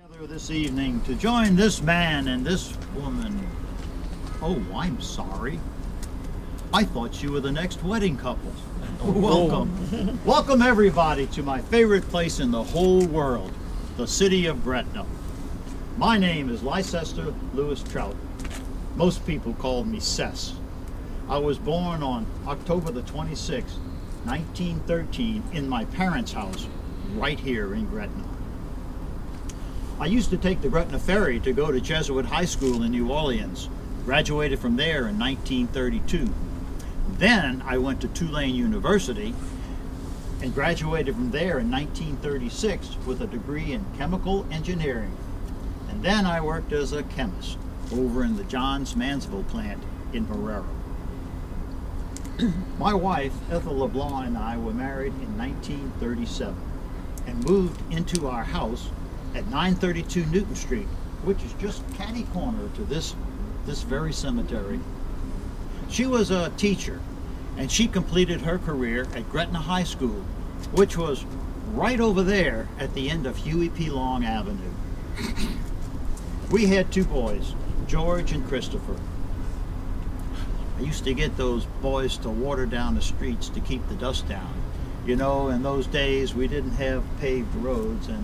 Together this evening to join this man and this woman. Oh, I'm sorry. I thought you were the next wedding couple. Welcome. Welcome everybody to my favorite place in the whole world, the city of Gretna. My name is Lycestra Traut. Most people call me Cess. I was born on October the 26th, 1913 in my parents' house right here in Gretna. I used to take the Gretna Ferry to go to Jesuit High School in New Orleans. Graduated from there in 1932. Then I went to Tulane University and graduated from there in 1936 with a degree in chemical engineering. And then I worked as a chemist over in the Johns Mansville plant in Marrero. My wife, Ethel LeBlanc, and I were married in 1937 and moved into our house at 932 Newton Street, which is just catty corner to this very cemetery. She was a teacher, and she completed her career at Gretna High School, which was right over there at the end of Huey P. Long Avenue. We had two boys, George and Christopher. I used to get those boys to water down the streets to keep the dust down. You know, in those days we didn't have paved roads and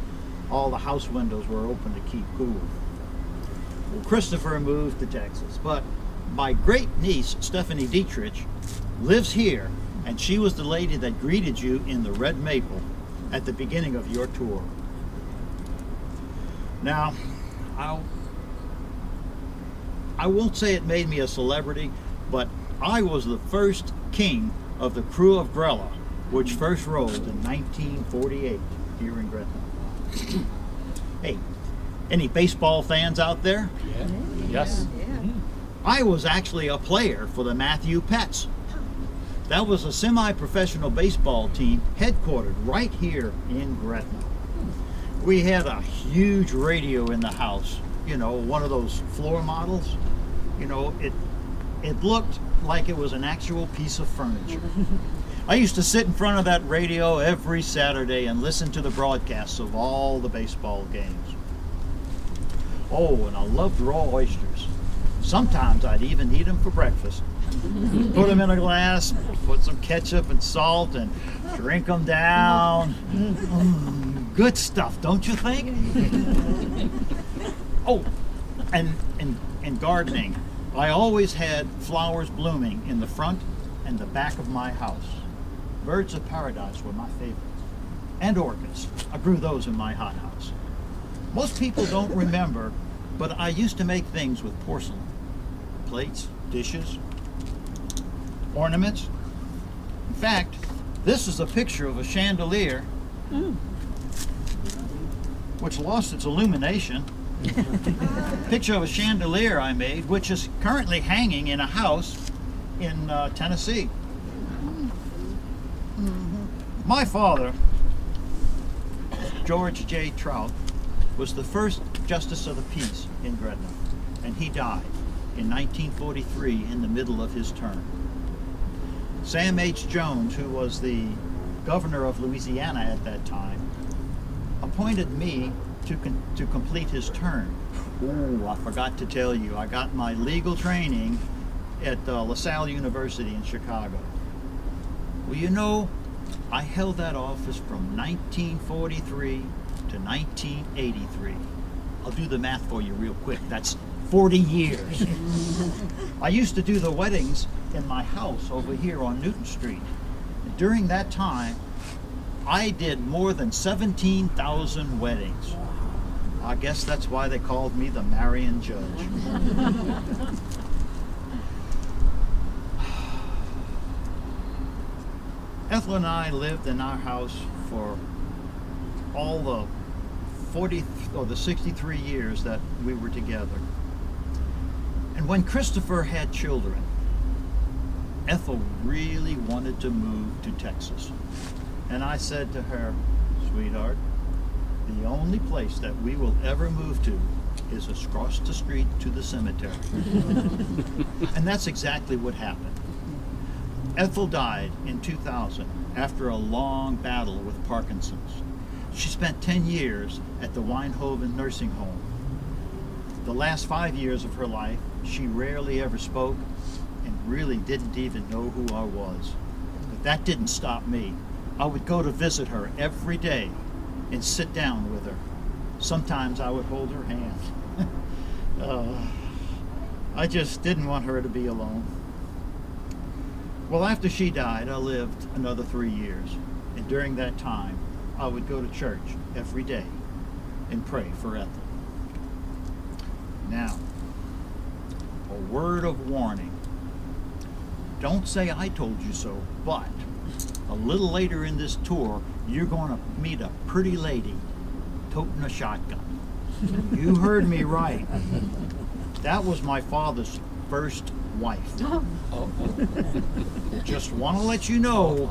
all the house windows were open to keep cool. Well, Christopher moved to Texas, but my great niece, Stephanie Dietrich, lives here, and she was the lady that greeted you in the Red Maple at the beginning of your tour. Now, I won't say it made me a celebrity, but I was the first king of the crew of Grella, which first rolled in 1948 here in Gretna. Hey, any baseball fans out there? Yeah. Yes. Yeah. I was actually a player for the Matthew Pets. That was a semi-professional baseball team headquartered right here in Gretna. We had a huge radio in the house, you know, one of those floor models. You know, it looked like it was an actual piece of furniture. I used to sit in front of that radio every Saturday and listen to the broadcasts of all the baseball games. Oh, and I loved raw oysters. Sometimes I'd even eat them for breakfast. Put them in a glass, put some ketchup and salt, and drink them down. Good stuff, don't you think? Oh, and gardening. I always had flowers blooming in the front and the back of my house. Birds of paradise were my favorite. And orchids. I grew those in my hothouse. Most people don't remember, but I used to make things with porcelain. Plates, dishes, ornaments. In fact, this is a picture of a chandelier which lost its illumination. Picture of a chandelier I made, which is currently hanging in a house in Tennessee. My father, George J. Traut, was the first Justice of the Peace in Gretna, and he died in 1943 in the middle of his term. Sam H. Jones, who was the governor of Louisiana at that time, appointed me to complete his term. Ooh, I forgot to tell you, I got my legal training at LaSalle University in Chicago. Well, you know, I held that office from 1943 to 1983. I'll do the math for you real quick. That's 40 years. I used to do the weddings in my house over here on Newton Street. And during that time, I did more than 17,000 weddings. I guess that's why they called me the Marian Judge. Ethel and I lived in our house for all the 63 years that we were together. And when Christopher had children, Ethel really wanted to move to Texas. And I said to her, sweetheart, the only place that we will ever move to is across the street to the cemetery. And that's exactly what happened. Ethel died in 2000 after a long battle with Parkinson's. She spent 10 years at the Weinhoven nursing home. The last 5 years of her life, she rarely ever spoke and really didn't even know who I was. But that didn't stop me. I would go to visit her every day and sit down with her. Sometimes I would hold her hand. I just didn't want her to be alone. Well, after she died, I lived another 3 years. And during that time, I would go to church every day and pray for Ethel. Now, a word of warning. Don't say I told you so, but a little later in this tour, you're going to meet a pretty lady toting a shotgun. You heard me right. That was my father's first wife. Just want to let you know,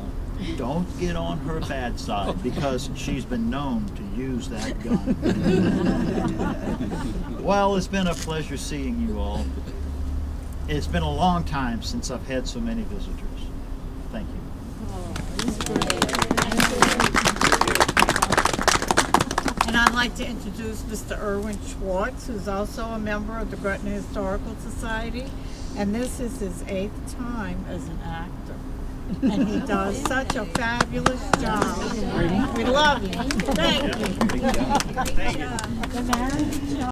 don't get on her bad side because she's been known to use that gun. Well, it's been a pleasure seeing you all. It's been a long time since I've had so many visitors. Thank you. And I'd like to introduce Mr. Erwin Schwartz, who's also a member of the Gretna Historical Society. And this is his 8th time as an actor. And he does such a fabulous job. We love you. Thank you. Thank you.